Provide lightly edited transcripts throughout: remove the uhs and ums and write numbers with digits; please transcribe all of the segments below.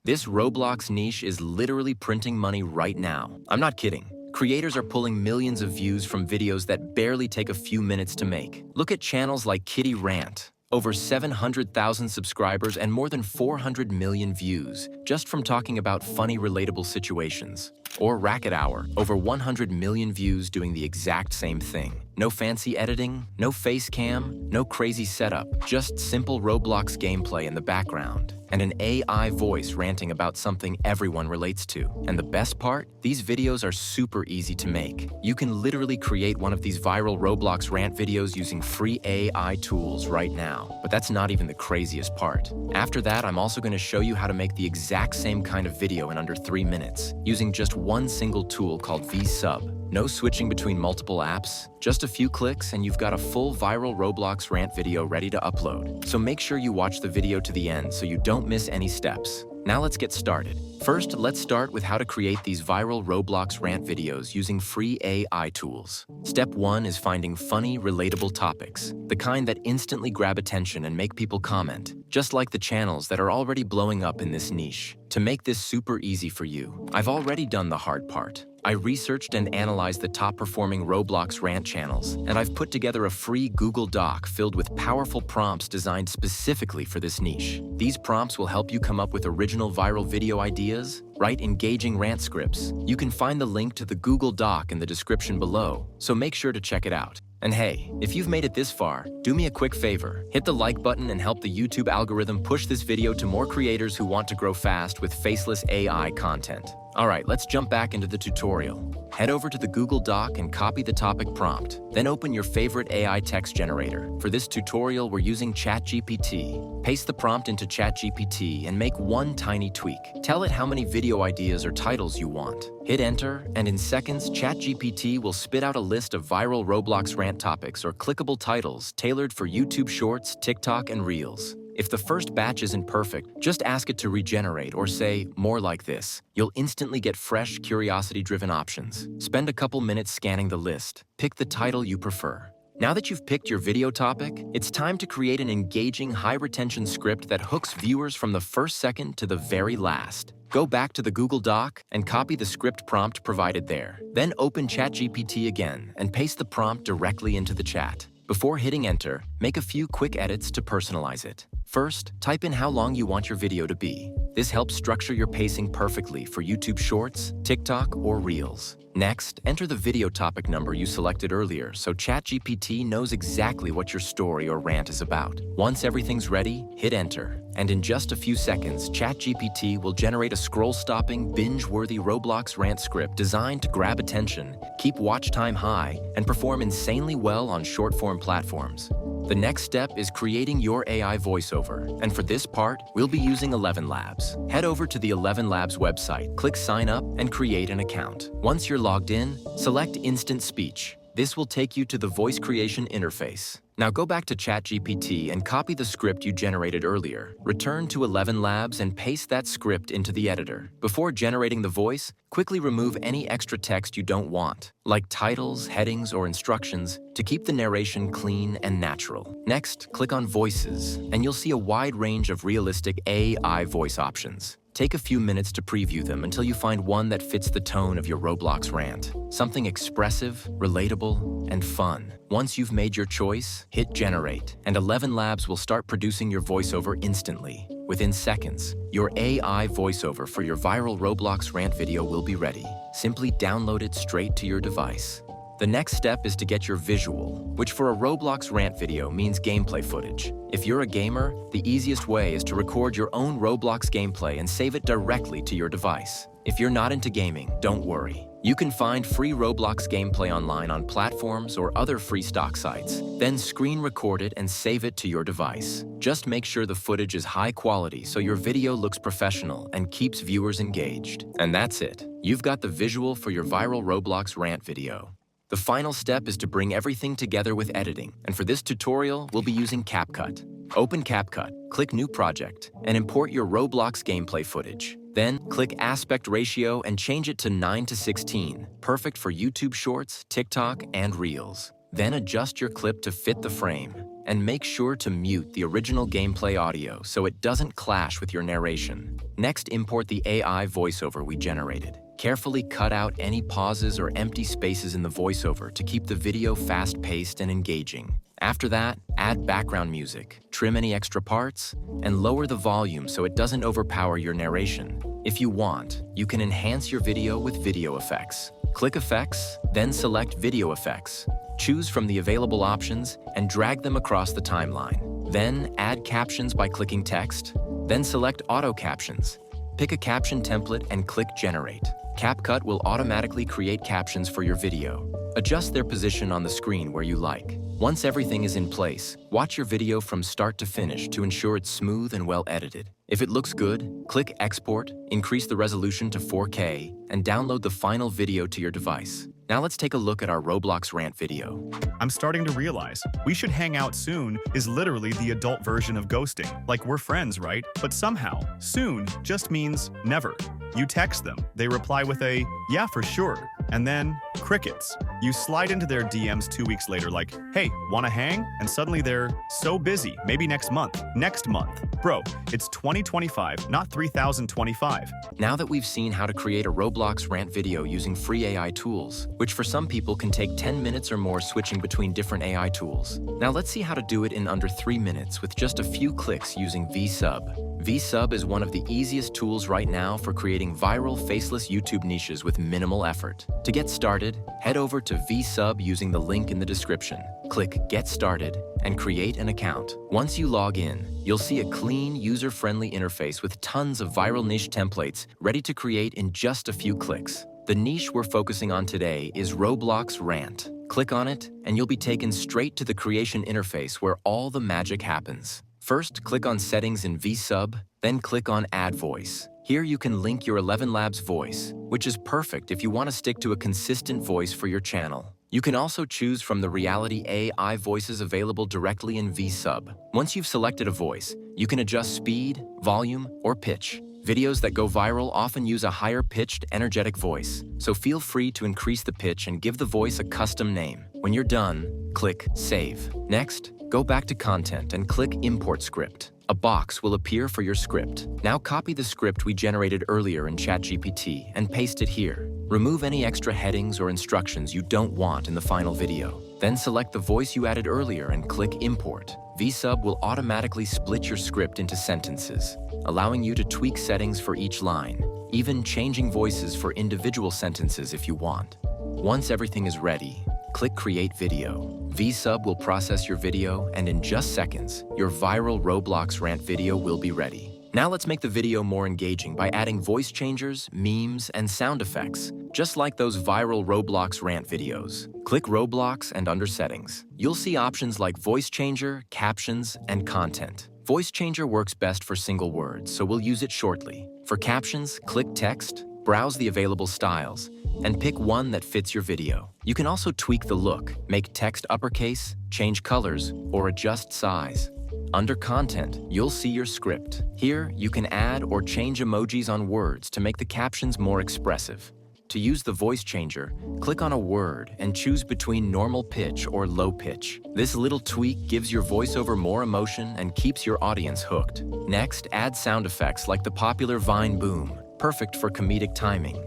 This Roblox niche is literally printing money right now. I'm not kidding. Creators are pulling millions of views from videos that barely take a few minutes to make. Look at channels like Kitty Rant. Over 700,000 subscribers and more than 400 million views, just from talking about funny, relatable situations. Or Racket Hour, over 100 million views doing the exact same thing. No fancy editing, no face cam, no crazy setup, just simple Roblox gameplay in the background, and an AI voice ranting about something everyone relates to. And the best part? These videos are super easy to make. You can literally create one of these viral Roblox Rant videos using free AI tools right now. But that's not even the craziest part. After that, I'm also going to show you how to make the exact same kind of video in under 3 minutes, using just one single tool called Vsub. No switching between multiple apps, just a few clicks and you've got a full viral Roblox Rant video ready to upload. So make sure you watch the video to the end so you don't miss any steps. Now let's get started. First, let's start with how to create these viral Roblox Rant videos using free AI tools. Step 1 is finding funny, relatable topics, the kind that instantly grab attention and make people comment, just like the channels that are already blowing up in this niche. To make this super easy for you, I've already done the hard part. I researched and analyzed the top-performing Roblox Rant channels, and I've put together a free Google Doc filled with powerful prompts designed specifically for this niche. These prompts will help you come up with original viral video ideas, write engaging rant scripts. You can find the link to the Google Doc in the description below, so make sure to check it out. And hey, if you've made it this far, do me a quick favor. Hit the like button and help the YouTube algorithm push this video to more creators who want to grow fast with faceless AI content. Alright, let's jump back into the tutorial. Head over to the Google Doc and copy the topic prompt. Then open your favorite AI text generator. For this tutorial, we're using ChatGPT. Paste the prompt into ChatGPT and make one tiny tweak. Tell it how many video ideas or titles you want. Hit enter, and in seconds, ChatGPT will spit out a list of viral Roblox Rant topics or clickable titles tailored for YouTube Shorts, TikTok, and Reels. If the first batch isn't perfect, just ask it to regenerate or say, more like this. You'll instantly get fresh, curiosity-driven options. Spend a couple minutes scanning the list. Pick the title you prefer. Now that you've picked your video topic, it's time to create an engaging, high-retention script that hooks viewers from the first second to the very last. Go back to the Google Doc and copy the script prompt provided there. Then open ChatGPT again and paste the prompt directly into the chat. Before hitting enter, make a few quick edits to personalize it. First, type in how long you want your video to be. This helps structure your pacing perfectly for YouTube Shorts, TikTok, or Reels. Next, enter the video topic number you selected earlier so ChatGPT knows exactly what your story or rant is about. Once everything's ready, hit enter. And in just a few seconds, ChatGPT will generate a scroll-stopping, binge-worthy Roblox Rant script designed to grab attention, keep watch time high, and perform insanely well on short-form platforms. The next step is creating your AI voiceover, and for this part, we'll be using ElevenLabs. Head over to the ElevenLabs website, click Sign Up, and create an account. Once you're logged in, select Instant Speech. This will take you to the voice creation interface. Now go back to ChatGPT and copy the script you generated earlier. Return to ElevenLabs and paste that script into the editor. Before generating the voice, quickly remove any extra text you don't want, like titles, headings, or instructions, to keep the narration clean and natural. Next, click on Voices, and you'll see a wide range of realistic AI voice options. Take a few minutes to preview them until you find one that fits the tone of your Roblox rant. Something expressive, relatable, and fun. Once you've made your choice, hit Generate, and ElevenLabs will start producing your voiceover instantly. Within seconds, your AI voiceover for your viral Roblox rant video will be ready. Simply download it straight to your device. The next step is to get your visual, which for a Roblox Rant video means gameplay footage. If you're a gamer, the easiest way is to record your own Roblox gameplay and save it directly to your device. If you're not into gaming, don't worry. You can find free Roblox gameplay online on platforms or other free stock sites. Then screen record it and save it to your device. Just make sure the footage is high quality so your video looks professional and keeps viewers engaged. And that's it. You've got the visual for your viral Roblox Rant video. The final step is to bring everything together with editing, and for this tutorial, we'll be using CapCut. Open CapCut, click New Project, and import your Roblox gameplay footage. Then, click Aspect Ratio and change it to 9:16, perfect for YouTube Shorts, TikTok, and Reels. Then adjust your clip to fit the frame, and make sure to mute the original gameplay audio so it doesn't clash with your narration. Next, import the AI voiceover we generated. Carefully cut out any pauses or empty spaces in the voiceover to keep the video fast-paced and engaging. After that, add background music, trim any extra parts, and lower the volume so it doesn't overpower your narration. If you want, you can enhance your video with video effects. Click Effects, then select Video Effects. Choose from the available options and drag them across the timeline. Then add captions by clicking Text, then select Auto Captions. Pick a caption template and click Generate. CapCut will automatically create captions for your video. Adjust their position on the screen where you like. Once everything is in place, watch your video from start to finish to ensure it's smooth and well edited. If it looks good, click Export, increase the resolution to 4K, and download the final video to your device. Now let's take a look at our Roblox Rant video. I'm starting to realize we should hang out soon is literally the adult version of ghosting. Like, we're friends, right? But somehow, soon just means never. You text them, they reply with a, yeah, for sure, and then crickets. You slide into their DMs 2 weeks later like, hey, wanna hang? And suddenly they're so busy, maybe next month. Next month. Bro, it's 2025, not 3025. Now that we've seen how to create a Roblox Rant video using free AI tools, which for some people can take 10 minutes or more switching between different AI tools. Now let's see how to do it in under 3 minutes with just a few clicks using Vsub. Vsub is one of the easiest tools right now for creating viral faceless YouTube niches with minimal effort. To get started, head over to Vsub using the link in the description. Click Get Started and create an account. Once you log in, you'll see a clean, user-friendly interface with tons of viral niche templates ready to create in just a few clicks. The niche we're focusing on today is Roblox Rant. Click on it, and you'll be taken straight to the creation interface where all the magic happens. First, click on Settings in Vsub, then click on Add Voice. Here you can link your ElevenLabs voice, which is perfect if you want to stick to a consistent voice for your channel. You can also choose from the reality AI voices available directly in Vsub. Once you've selected a voice, you can adjust speed, volume, or pitch. Videos that go viral often use a higher-pitched, energetic voice, so feel free to increase the pitch and give the voice a custom name. When you're done, click Save. Next, go back to Content and click Import Script. A box will appear for your script. Now copy the script we generated earlier in ChatGPT and paste it here. Remove any extra headings or instructions you don't want in the final video. Then select the voice you added earlier and click Import. Vsub will automatically split your script into sentences, allowing you to tweak settings for each line, even changing voices for individual sentences if you want. Once everything is ready, click Create Video. Vsub will process your video, and in just seconds, your viral Roblox Rant video will be ready. Now let's make the video more engaging by adding voice changers, memes, and sound effects, just like those viral Roblox Rant videos. Click Roblox and under Settings. You'll see options like Voice Changer, Captions, and Content. Voice Changer works best for single words, so we'll use it shortly. For captions, click Text, browse the available styles, and pick one that fits your video. You can also tweak the look, make text uppercase, change colors, or adjust size. Under Content, you'll see your script. Here, you can add or change emojis on words to make the captions more expressive. To use the voice changer, click on a word and choose between normal pitch or low pitch. This little tweak gives your voiceover more emotion and keeps your audience hooked. Next, add sound effects like the popular Vine boom, perfect for comedic timing.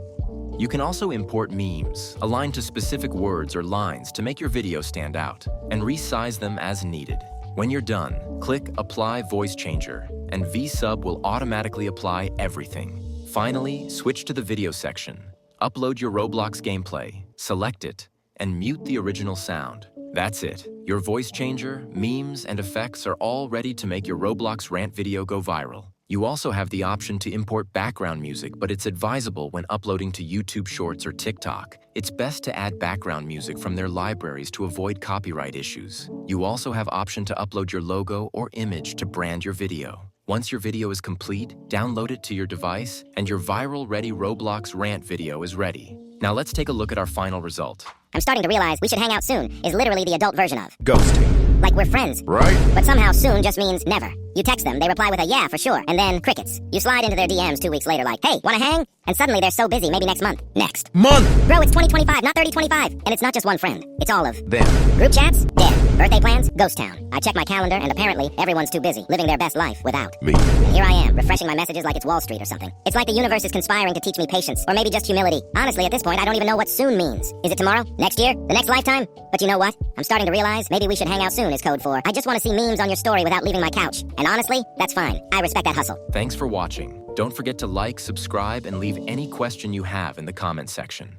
You can also import memes, aligned to specific words or lines to make your video stand out, and resize them as needed. When you're done, click Apply Voice Changer, and Vsub will automatically apply everything. Finally, switch to the video section. Upload your Roblox gameplay, select it, and mute the original sound. That's it. Your voice changer, memes, and effects are all ready to make your Roblox Rant video go viral. You also have the option to import background music, but it's advisable when uploading to YouTube Shorts or TikTok. It's best to add background music from their libraries to avoid copyright issues. You also have option to upload your logo or image to brand your video. Once your video is complete, download it to your device, and your viral-ready Roblox Rant video is ready. Now let's take a look at our final result. I'm starting to realize we should hang out soon is literally the adult version of ghosting, like we're friends. right? But somehow soon just means never. You text them, they reply with a yeah for sure, and then crickets. You slide into their DMs 2 weeks later like, hey, wanna hang? And suddenly they're so busy, maybe next month. Next. Month, Bro, it's 2025, not 3025. And it's not just one friend. It's all of them, group chats, dead. Birthday plans, ghost town. I check my calendar and apparently everyone's too busy living their best life without me. And here I am, refreshing my messages like it's Wall Street or something. It's like the universe is conspiring to teach me patience, or maybe just humility. Honestly, at this point, I don't even know what soon means. Is it tomorrow? Next year? The next lifetime? But you know what? I'm starting to realize maybe we should hang out soon is code for I just want to see memes on your story without leaving my couch. And honestly, that's fine. I respect that hustle. Thanks for watching. Don't forget to like, subscribe, and leave any question you have in the comment section.